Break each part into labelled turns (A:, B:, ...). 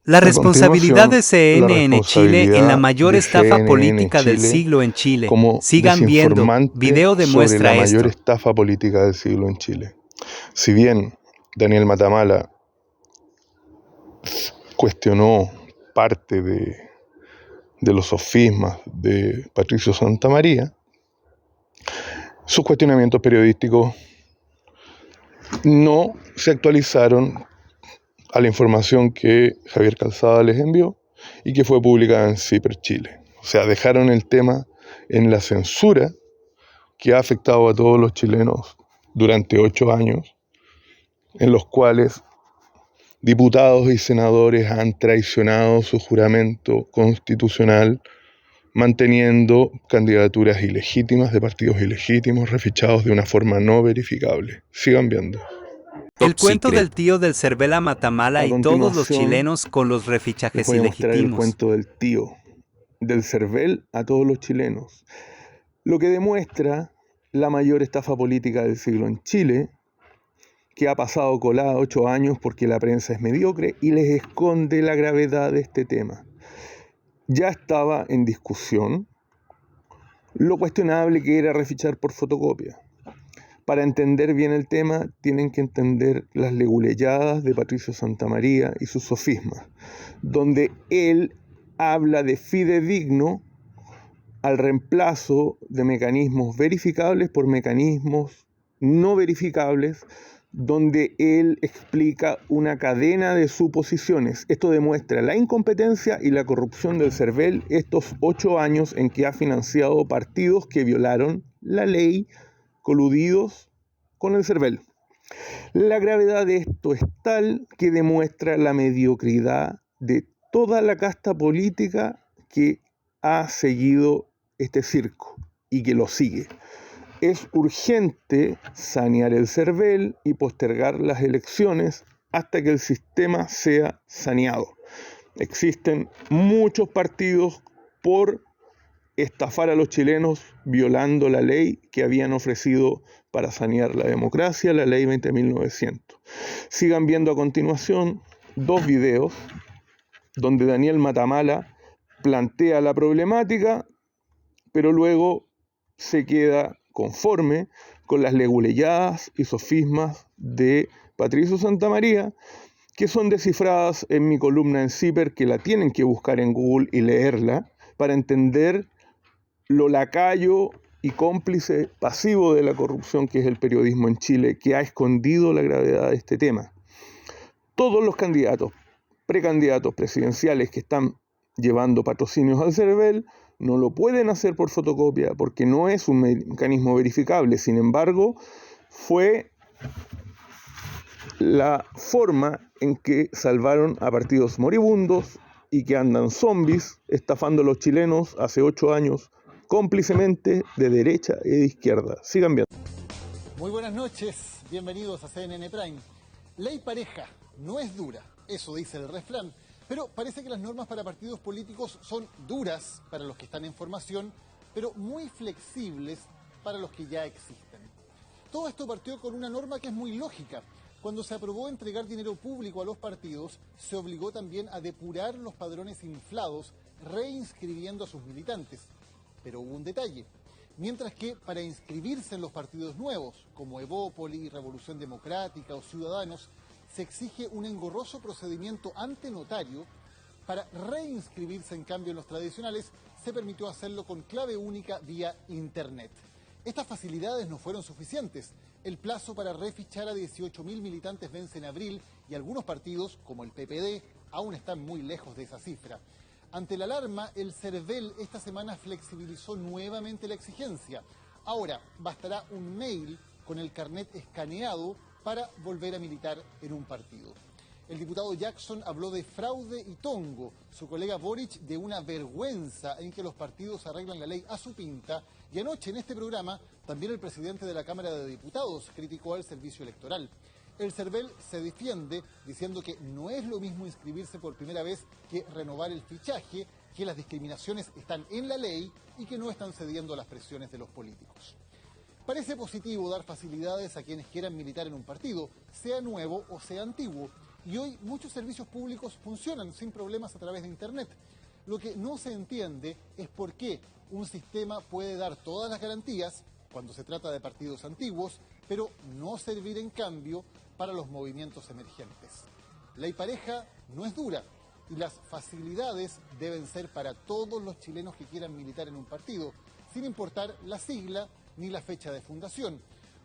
A: La
B: A
A: responsabilidad de
B: continuación, la
A: CNN Chile en la
B: responsabilidad
A: mayor
B: de
A: estafa
B: CNN
A: política del
B: Chile
A: siglo en Chile.
B: como
A: Sigan viendo,
B: desinformante
A: video
B: sobre la
A: demuestra
B: mayor
A: esto.
B: estafa política del siglo en Chile. Si bien Daniel Matamala cuestionó parte de los sofismas de Patricio Santamaría, sus cuestionamientos periodísticos no se actualizaron a la información que Javier Calzada les envió y que fue publicada en CIPER Chile. O sea, dejaron el tema en la censura que ha afectado a todos los chilenos durante 8 años, en los cuales diputados y senadores han traicionado su juramento constitucional, manteniendo candidaturas ilegítimas de partidos ilegítimos, refichados de una forma no verificable. Sigan viendo.
A: El cuento del tío del Cervela Matamala
B: A
A: y todos los
B: continuación,
A: chilenos con los
B: les
A: refichajes
B: voy a mostrar el
A: ilegítimos.
B: cuento del tío, del Cervel a todos los chilenos, lo que demuestra la mayor estafa política del siglo en Chile, que ha pasado colada 8 años porque la prensa es mediocre y les esconde la gravedad de este tema. Ya estaba en discusión lo cuestionable que era refichar por fotocopia. Para entender bien el tema, tienen que entender las leguleyadas de Patricio Santamaría y sus sofismas, donde él habla de fidedigno al reemplazo de mecanismos verificables por mecanismos no verificables, donde él explica una cadena de suposiciones. Esto demuestra la incompetencia y la corrupción del CERVEL estos 8 años en que ha financiado partidos que violaron la ley, coludidos con el CERVEL. La gravedad de esto es tal que demuestra la mediocridad de toda la casta política que ha seguido este circo y que lo sigue. Es urgente sanear el CERVEL y postergar las elecciones hasta que el sistema sea saneado. Existen muchos partidos por estafar a los chilenos violando la ley que habían ofrecido para sanear la democracia, la ley 20.900. Sigan viendo a continuación 2 videos donde Daniel Matamala plantea la problemática, pero luego se queda conforme con las leguleyadas y sofismas de Patricio Santamaría, que son descifradas en mi columna en CIPER, que la tienen que buscar en Google y leerla para entender lo lacayo y cómplice pasivo de la corrupción que es el periodismo en Chile, que ha escondido la gravedad de este tema. Todos los candidatos, precandidatos presidenciales que están llevando patrocinios al CERVEL no lo pueden hacer por fotocopia porque no es un mecanismo verificable. Sin embargo, fue la forma en que salvaron a partidos moribundos y que andan zombies estafando a los chilenos hace 8 años cómplicemente de derecha y de izquierda. Sigan viendo.
C: Muy buenas noches, bienvenidos a CNN Prime. Ley pareja no es dura, eso dice el refrán, pero parece que las normas para partidos políticos son duras para los que están en formación, pero muy flexibles para los que ya existen. Todo esto partió con una norma que es muy lógica. Cuando se aprobó entregar dinero público a los partidos, se obligó también a depurar los padrones inflados, reinscribiendo a sus militantes. Pero hubo un detalle. Mientras que para inscribirse en los partidos nuevos, como Evópoli, Revolución Democrática o Ciudadanos, se exige un engorroso procedimiento ante notario. Para reinscribirse, en cambio, en los tradicionales, se permitió hacerlo con clave única vía Internet. Estas facilidades no fueron suficientes. El plazo para refichar a 18.000 militantes vence en abril y algunos partidos, como el PPD, aún están muy lejos de esa cifra. Ante la alarma, el CERVEL esta semana flexibilizó nuevamente la exigencia. Ahora, bastará un mail con el carnet escaneado para volver a militar en un partido. El diputado Jackson habló de fraude y tongo, su colega Boric de una vergüenza en que los partidos arreglan la ley a su pinta, y anoche en este programa también el presidente de la Cámara de Diputados criticó al servicio electoral. El CERVEL se defiende diciendo que no es lo mismo inscribirse por primera vez que renovar el fichaje, que las discriminaciones están en la ley y que no están cediendo a las presiones de los políticos. Parece positivo dar facilidades a quienes quieran militar en un partido, sea nuevo o sea antiguo. Y hoy muchos servicios públicos funcionan sin problemas a través de Internet. Lo que no se entiende es por qué un sistema puede dar todas las garantías cuando se trata de partidos antiguos, pero no servir en cambio para los movimientos emergentes. Ley Pareja no es dura y las facilidades deben ser para todos los chilenos que quieran militar en un partido, sin importar la sigla ni la fecha de fundación.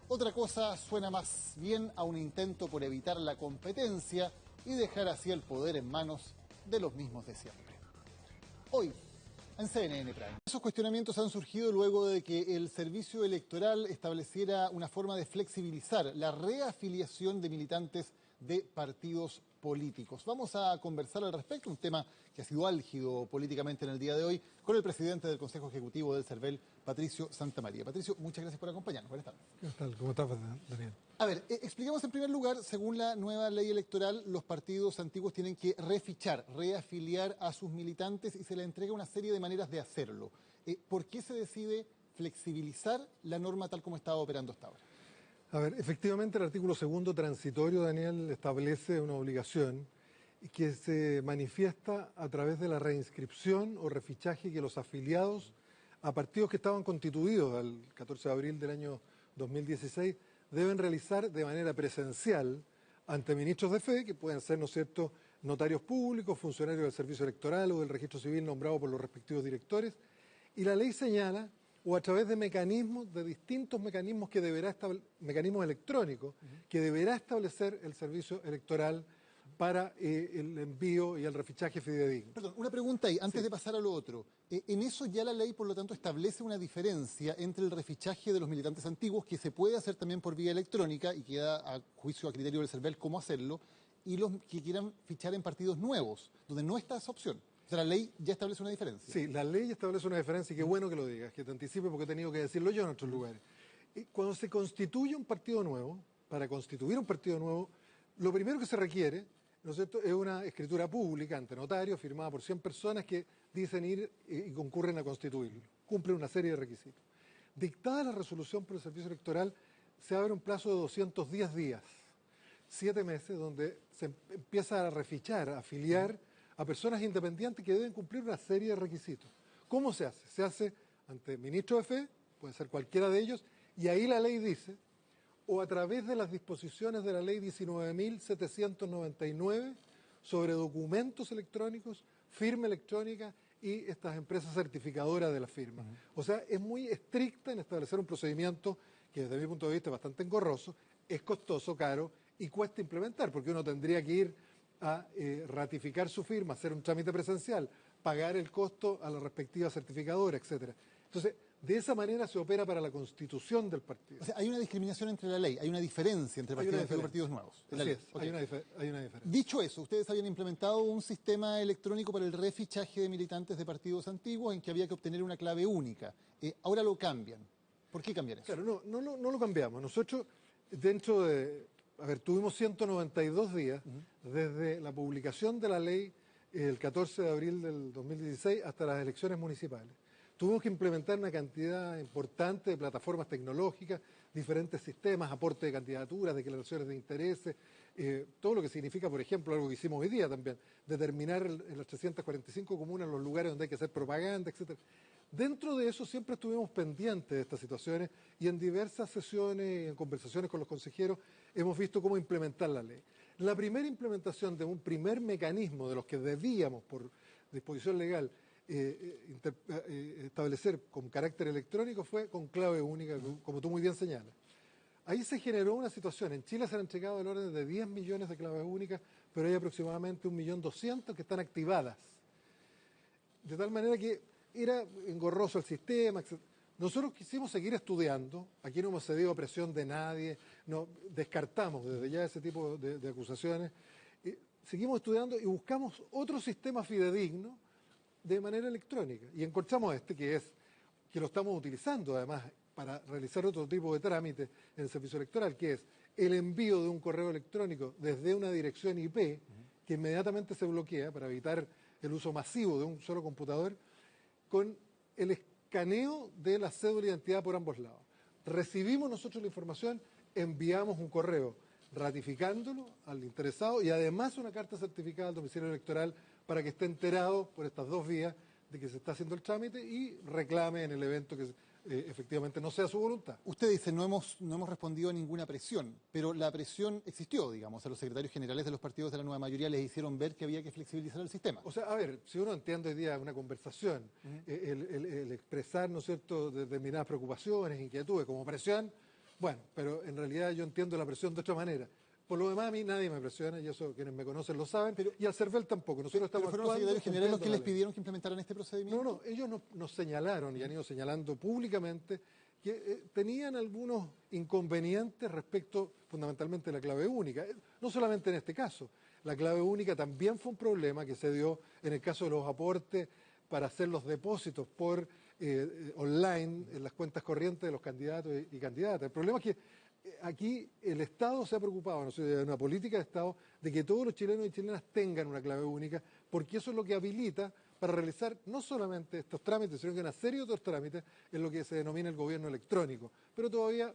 C: Otra cosa suena más bien a un intento por evitar la competencia y dejar así el poder en manos de los mismos de siempre. Hoy, en CNN Prime. Esos cuestionamientos han surgido luego de que el servicio electoral estableciera una forma de flexibilizar la reafiliación de militantes de partidos políticos. Vamos a conversar al respecto, un tema que ha sido álgido políticamente en el día de hoy, con el presidente del Consejo Ejecutivo del CERVEL, Patricio Santamaría. Patricio, muchas gracias por acompañarnos. Buenas tardes.
D: ¿Qué tal? ¿Cómo estás, Daniel?
C: A ver, expliquemos en primer lugar, según la nueva ley electoral, los partidos antiguos tienen que refichar, reafiliar a sus militantes y se les entrega una serie de maneras de hacerlo. ¿Por qué se decide flexibilizar la norma tal como estaba operando hasta ahora?
D: A ver, efectivamente el artículo 2º transitorio, Daniel, establece una obligación que se manifiesta a través de la reinscripción o refichaje que los afiliados a partidos que estaban constituidos al 14 de abril del año 2016 deben realizar de manera presencial ante ministros de fe, que pueden ser, ¿no es cierto?, notarios públicos, funcionarios del servicio electoral o del registro civil nombrados por los respectivos directores, y la ley señala, o a través de mecanismos, de distintos mecanismos que deberá mecanismos electrónicos, que deberá establecer el servicio electoral para el envío y el refichaje fidedigno.
C: Perdón, una pregunta ahí, antes de pasar a lo otro. En eso ya la ley, por lo tanto, establece una diferencia entre el refichaje de los militantes antiguos, que se puede hacer también por vía electrónica y queda a juicio, a criterio del CERVEL cómo hacerlo, y los que quieran fichar en partidos nuevos, donde no está esa opción. O sea, la ley ya establece una diferencia.
D: Sí, la ley establece una diferencia y qué bueno que lo digas, que te anticipe porque he tenido que decirlo yo en otros lugares. Y cuando se constituye un partido nuevo, para constituir un partido nuevo, lo primero que se requiere, ¿no es cierto?, es una escritura pública ante notario firmada por 100 personas que dicen ir y concurren a constituirlo. Cumplen una serie de requisitos. Dictada la resolución por el Servicio Electoral, se abre un plazo de 210 días, 7 meses, donde se empieza a refichar, a afiliar a personas independientes que deben cumplir una serie de requisitos. ¿Cómo se hace? Se hace ante ministro de fe, puede ser cualquiera de ellos, y ahí la ley dice, o a través de las disposiciones de la ley 19.799 sobre documentos electrónicos, firma electrónica y estas empresas certificadoras de la firma. O sea, es muy estricta en establecer un procedimiento que desde mi punto de vista es bastante engorroso, es costoso, caro y cuesta implementar, porque uno tendría que ir a ratificar su firma, hacer un trámite presencial, pagar el costo a la respectiva certificadora, etcétera. Entonces, de esa manera se opera para la constitución del partido.
C: O sea, hay una discriminación entre la ley, hay una diferencia entre partidos antiguos y partidos nuevos.
D: Así es, okay. hay una diferencia.
C: Dicho eso, ustedes habían implementado un sistema electrónico para el refichaje de militantes de partidos antiguos en que había que obtener una clave única. Ahora lo cambian. ¿Por qué cambian eso?
D: Claro, no lo cambiamos. Nosotros, dentro de... A ver, tuvimos 192 días desde la publicación de la ley el 14 de abril del 2016 hasta las elecciones municipales. Tuvimos que implementar una cantidad importante de plataformas tecnológicas, diferentes sistemas, aporte de candidaturas, declaraciones de intereses, todo lo que significa, por ejemplo, algo que hicimos hoy día también, determinar en las 345 comunas los lugares donde hay que hacer propaganda, etcétera. Dentro de eso siempre estuvimos pendientes de estas situaciones y en diversas sesiones y en conversaciones con los consejeros hemos visto cómo implementar la ley. La primera implementación de un primer mecanismo de los que debíamos, por disposición legal, establecer con carácter electrónico fue con clave única, como tú muy bien señalas. Ahí se generó una situación. En Chile se han entregado el orden de 10 millones de claves únicas, pero hay aproximadamente 1.200.000 que están activadas. De tal manera que era engorroso el sistema, etc. Nosotros quisimos seguir estudiando, aquí no hemos cedido a presión de nadie, no, descartamos desde ya ese tipo de acusaciones, seguimos estudiando y buscamos otro sistema fidedigno de manera electrónica. Y encontramos que lo estamos utilizando además para realizar otro tipo de trámite en el servicio electoral, que es el envío de un correo electrónico desde una dirección IP que inmediatamente se bloquea para evitar el uso masivo de un solo computador, con el escaneo de la cédula de identidad por ambos lados. Recibimos nosotros la información, enviamos un correo ratificándolo al interesado y además una carta certificada al domicilio electoral para que esté enterado por estas dos vías de que se está haciendo el trámite y reclame en el evento que efectivamente no sea su voluntad.
C: Usted dice, no hemos respondido a ninguna presión, pero la presión existió, digamos, a los secretarios generales de los partidos de la nueva mayoría les hicieron ver que había que flexibilizar el sistema.
D: O sea, a ver, si uno entiende hoy día una conversación, el expresar, ¿no es cierto?, determinadas preocupaciones, inquietudes como presión, bueno, pero en realidad yo entiendo la presión de otra manera. Por lo demás, a mí nadie me presiona, y eso quienes me conocen lo saben, y al CERVEL tampoco. Nosotros estamos
C: ¿Pero fueron los secretarios generales los que les pidieron que implementaran este procedimiento?
D: No, ellos nos señalaron y han ido señalando públicamente que tenían algunos inconvenientes respecto fundamentalmente a la clave única. No solamente en este caso, la clave única también fue un problema que se dio en el caso de los aportes para hacer los depósitos por online en las cuentas corrientes de los candidatos y candidatas. El problema es que aquí el Estado se ha preocupado, no sé, de una política de Estado, de que todos los chilenos y chilenas tengan una clave única, porque eso es lo que habilita para realizar no solamente estos trámites, sino que una serie de otros trámites en lo que se denomina el gobierno electrónico. Pero todavía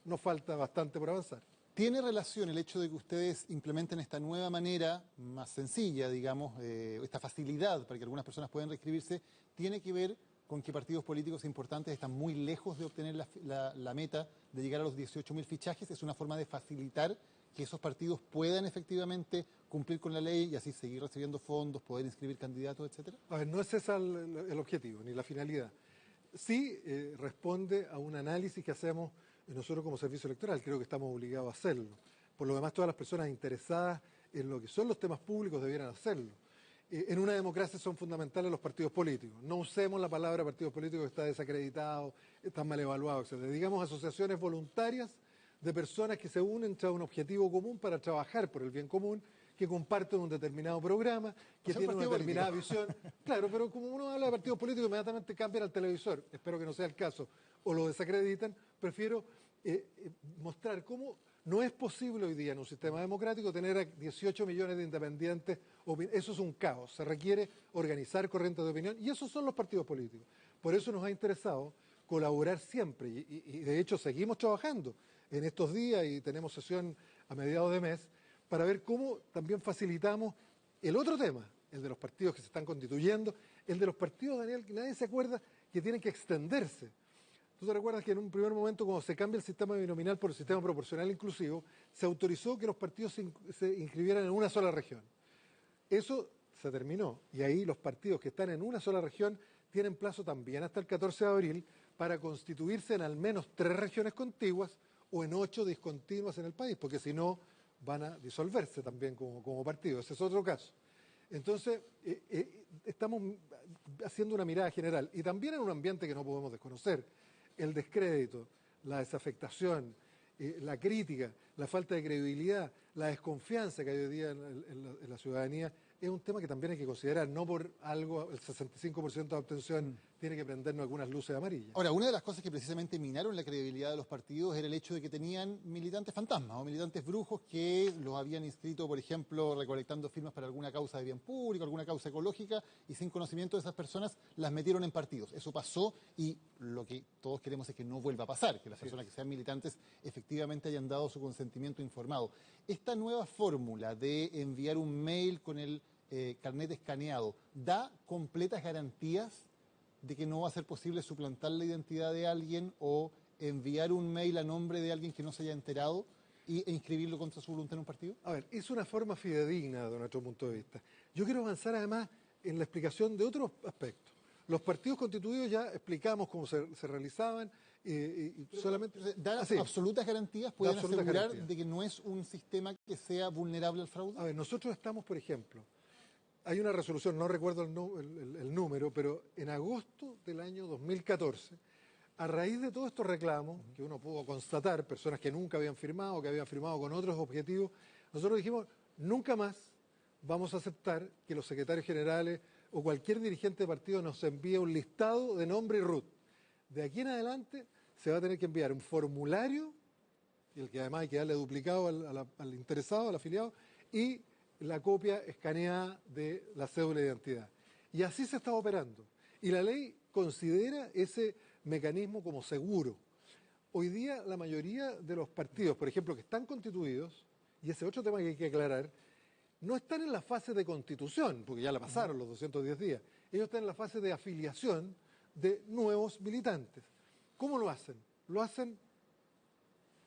D: nos falta bastante por avanzar.
C: ¿Tiene relación el hecho de que ustedes implementen esta nueva manera, más sencilla, digamos, esta facilidad para que algunas personas puedan reinscribirse, tiene que ver con que partidos políticos importantes están muy lejos de obtener la meta de llegar a los 18.000 fichajes? ¿Es una forma de facilitar que esos partidos puedan efectivamente cumplir con la ley y así seguir recibiendo fondos, poder inscribir candidatos, etcétera?
D: A ver, no es ese el objetivo, ni la finalidad. Sí responde a un análisis que hacemos nosotros como servicio electoral, creo que estamos obligados a hacerlo. Por lo demás, todas las personas interesadas en lo que son los temas públicos debieran hacerlo. En una democracia son fundamentales los partidos políticos. No usemos la palabra partidos políticos que está desacreditado, está mal evaluado, etc. Digamos asociaciones voluntarias de personas que se unen tras un objetivo común para trabajar por el bien común, que comparten un determinado programa, que tienen una determinada visión. Claro, pero como uno habla de partidos políticos, inmediatamente cambian al televisor. Espero que no sea el caso. O lo desacreditan. Prefiero mostrar cómo no es posible hoy día en un sistema democrático tener a 18 millones de independientes. Eso es un caos. Se requiere organizar corrientes de opinión y esos son los partidos políticos. Por eso nos ha interesado colaborar siempre y de hecho seguimos trabajando en estos días y tenemos sesión a mediados de mes para ver cómo también facilitamos el otro tema, el de los partidos que se están constituyendo, el de los partidos, Daniel, que nadie se acuerda que tienen que extenderse. ¿Tú te recuerdas que en un primer momento, cuando se cambia el sistema binominal por el sistema proporcional inclusivo, se autorizó que los partidos se inscribieran en una sola región? Eso se terminó y ahí los partidos que están en una sola región tienen plazo también hasta el 14 de abril para constituirse en al menos 3 regiones contiguas o en 8 discontinuas en el país, porque si no van a disolverse también como partido. Ese es otro caso. Entonces, estamos haciendo una mirada general y también en un ambiente que no podemos desconocer. El descrédito, la desafectación, la crítica, la falta de credibilidad, la desconfianza que hay hoy día en la ciudadanía es un tema que también hay que considerar. No por algo el 65% de obtención tiene que prendernos algunas luces amarillas.
C: Ahora, una de las cosas que precisamente minaron la credibilidad de los partidos era el hecho de que tenían militantes fantasmas o militantes brujos que los habían inscrito, por ejemplo, recolectando firmas para alguna causa de bien público, alguna causa ecológica, y sin conocimiento de esas personas las metieron en partidos. Eso pasó y lo que todos queremos es que no vuelva a pasar, que las personas que sean militantes efectivamente hayan dado su consentimiento informado. Esta nueva fórmula de enviar un mail con el carnet escaneado, ¿da completas garantías de que no va a ser posible suplantar la identidad de alguien o enviar un mail a nombre de alguien que no se haya enterado e inscribirlo contra su voluntad en un partido?
D: A ver, es una forma fidedigna de nuestro punto de vista. Yo quiero avanzar además en la explicación de otros aspectos. Los partidos constituidos ya explicamos cómo se realizaban y solamente...
C: ¿Da absolutas garantías? ¿Pueden
D: absolutas
C: asegurar
D: garantías
C: de que no es un sistema que sea vulnerable al fraude?
D: A ver, nosotros estamos, por ejemplo, hay una resolución, no recuerdo el número, pero en agosto del año 2014, a raíz de todos estos reclamos, que uno pudo constatar, personas que nunca habían firmado, que habían firmado con otros objetivos, nosotros dijimos, nunca más vamos a aceptar que los secretarios generales o cualquier dirigente de partido nos envíe un listado de nombre y RUT. De aquí en adelante se va a tener que enviar un formulario, el que además hay que darle duplicado al interesado, al afiliado, y la copia escaneada de la cédula de identidad. Y así se está operando. Y la ley considera ese mecanismo como seguro. Hoy día la mayoría de los partidos, por ejemplo, que están constituidos, y ese otro tema que hay que aclarar, no están en la fase de constitución, porque ya la pasaron los 210 días. Ellos están en la fase de afiliación de nuevos militantes. ¿Cómo lo hacen? Lo hacen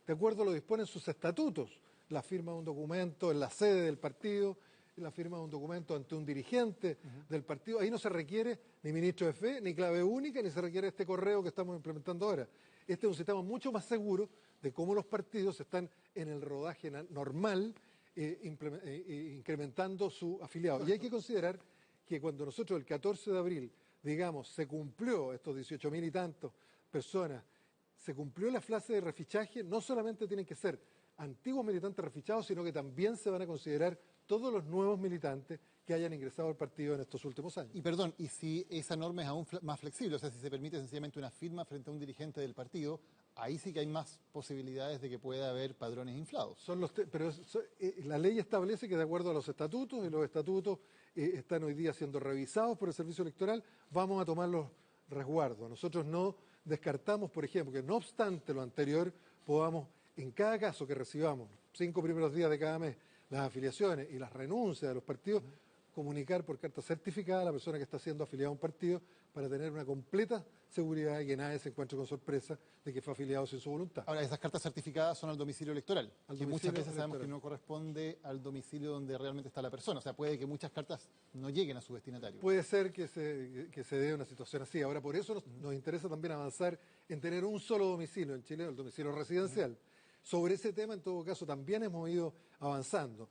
D: de acuerdo a lo que disponen sus estatutos. La firma de un documento en la sede del partido, la firma de un documento ante un dirigente del partido. Ahí no se requiere ni ministro de fe, ni clave única, ni se requiere este correo que estamos implementando ahora. Este es un sistema mucho más seguro de cómo los partidos están en el rodaje normal, incrementando su afiliado. Y hay que considerar que cuando nosotros el 14 de abril, digamos, se cumplió estos 18.000 y tantos personas, se cumplió la fase de refichaje, no solamente tienen que ser antiguos militantes refichados, sino que también se van a considerar todos los nuevos militantes que hayan ingresado al partido en estos últimos años.
C: Y perdón, y si esa norma es aún más flexible, o sea, si se permite sencillamente una firma frente a un dirigente del partido, ahí sí que hay más posibilidades de que pueda haber padrones inflados.
D: La ley establece que de acuerdo a los estatutos, y los estatutos están hoy día siendo revisados por el Servicio Electoral, vamos a tomar los resguardos. Nosotros no descartamos, por ejemplo, que no obstante lo anterior, podamos, en cada caso que recibamos, 5 primeros días de cada mes, las afiliaciones y las renuncias de los partidos, comunicar por carta certificada a la persona que está siendo afiliada a un partido para tener una completa seguridad de que nadie se encuentre con sorpresa de que fue afiliado sin su voluntad.
C: Ahora, esas cartas certificadas son al domicilio electoral, que muchas veces sabemos
D: electoral.
C: que no corresponde al domicilio donde realmente está la persona. O sea, puede que muchas cartas no lleguen a su destinatario.
D: Puede ser que se dé una situación así. Ahora, por eso nos interesa también avanzar en tener un solo domicilio en Chile, el domicilio residencial. Sobre ese tema, en todo caso, también hemos ido avanzando.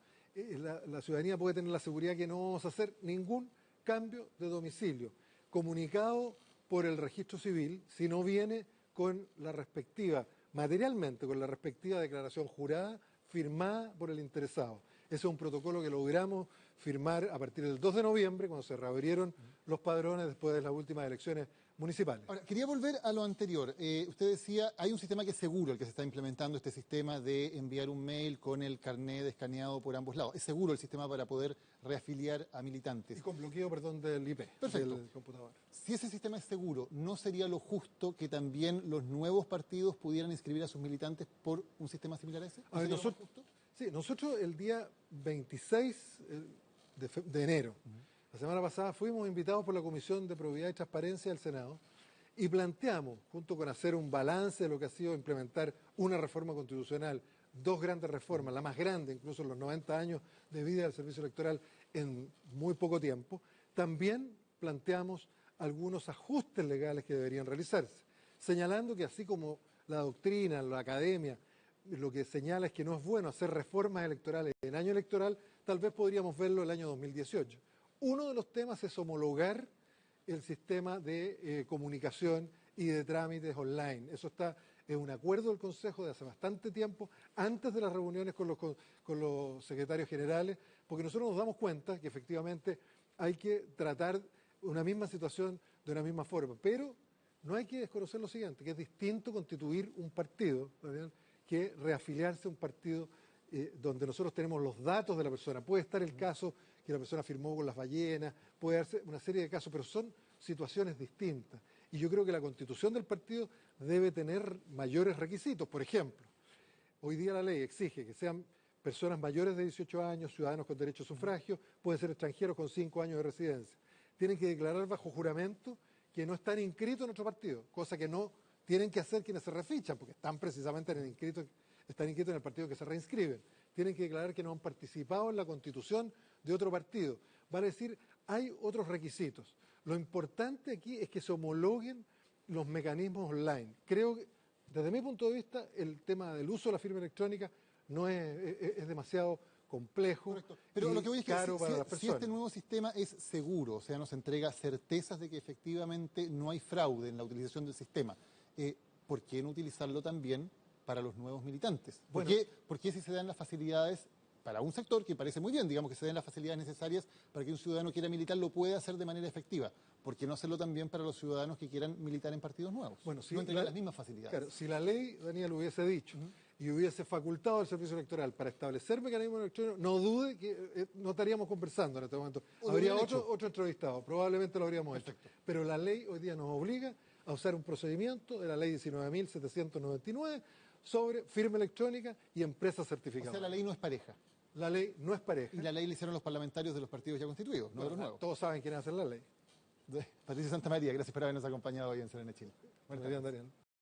D: La ciudadanía puede tener la seguridad que no vamos a hacer ningún cambio de domicilio comunicado por el registro civil si no viene con la respectiva, materialmente, con la respectiva declaración jurada firmada por el interesado. Ese es un protocolo que logramos firmar a partir del 2 de noviembre, cuando se reabrieron los padrones después de las últimas elecciones municipales.
C: Ahora, quería volver a lo anterior. Usted decía, hay un sistema que es seguro, el que se está implementando, este sistema de enviar un mail con el carnet escaneado por ambos lados. Es seguro el sistema para poder reafiliar a militantes.
D: Y con bloqueo, del IP,
C: Perfecto.
D: del computador.
C: Si ese sistema es seguro, ¿no sería lo justo que también los nuevos partidos pudieran inscribir a sus militantes por un sistema similar a ese?
D: A ver, nosotros el día 26 de enero, la semana pasada, fuimos invitados por la Comisión de Probidad y Transparencia del Senado y planteamos, junto con hacer un balance de lo que ha sido implementar una reforma constitucional, 2 grandes reformas, la más grande incluso en los 90 años de vida del servicio electoral en muy poco tiempo, también planteamos algunos ajustes legales que deberían realizarse, señalando que así como la doctrina, la academia, lo que señala es que no es bueno hacer reformas electorales en año electoral, tal vez podríamos verlo el año 2018. Uno de los temas es homologar el sistema de comunicación y de trámites online. Eso está en un acuerdo del Consejo de hace bastante tiempo, antes de las reuniones con los secretarios generales, porque nosotros nos damos cuenta que efectivamente hay que tratar una misma situación de una misma forma, pero no hay que desconocer lo siguiente, que es distinto constituir un partido, ¿verdad?, que reafiliarse a un partido donde nosotros tenemos los datos de la persona. Puede estar el caso que la persona firmó con las ballenas, puede darse una serie de casos, pero son situaciones distintas. Y yo creo que la constitución del partido debe tener mayores requisitos. Por ejemplo, hoy día la ley exige que sean personas mayores de 18 años, ciudadanos con derecho a sufragio, pueden ser extranjeros con 5 años de residencia. Tienen que declarar bajo juramento que no están inscritos en otro partido, cosa que no tienen que hacer quienes se refichan, porque están precisamente están inscritos en el partido que se reinscriben. Tienen que declarar que no han participado en la constitución de otro partido. Vale decir, hay otros requisitos. Lo importante aquí es que se homologuen los mecanismos online. Creo que, desde mi punto de vista, el tema del uso de la firma electrónica no es demasiado complejo.
C: Correcto. Pero
D: y
C: lo que voy es que
D: caro para las
C: si
D: personas.
C: este nuevo sistema es seguro, o sea, nos entrega certezas de que efectivamente no hay fraude en la utilización del sistema, ¿por qué no utilizarlo también para los nuevos militantes? ¿Por qué si se dan las facilidades para un sector que parece muy bien, digamos que se den las facilidades necesarias para que un ciudadano quiera militar, lo puede hacer de manera efectiva? ¿Por qué no hacerlo también para los ciudadanos que quieran militar en partidos nuevos?
D: Bueno,
C: no entregar las mismas facilidades.
D: Claro, si la ley, Daniel, hubiese dicho y hubiese facultado al servicio electoral para establecer mecanismos electrónicos, no dude que no estaríamos conversando en este momento. Habría otro entrevistado, probablemente lo habríamos hecho. Pero la ley hoy día nos obliga a usar un procedimiento de la ley 19.799, sobre firma electrónica y empresa
C: O
D: certificada.
C: sea, la ley no es pareja.
D: La ley no es pareja.
C: Y la ley la hicieron los parlamentarios de los partidos ya constituidos, no de los nuevos.
D: Todos saben quién hace la ley.
C: Patricia Santamaría, gracias por habernos acompañado hoy en CNN Chile.
D: Buenos días, Daniel.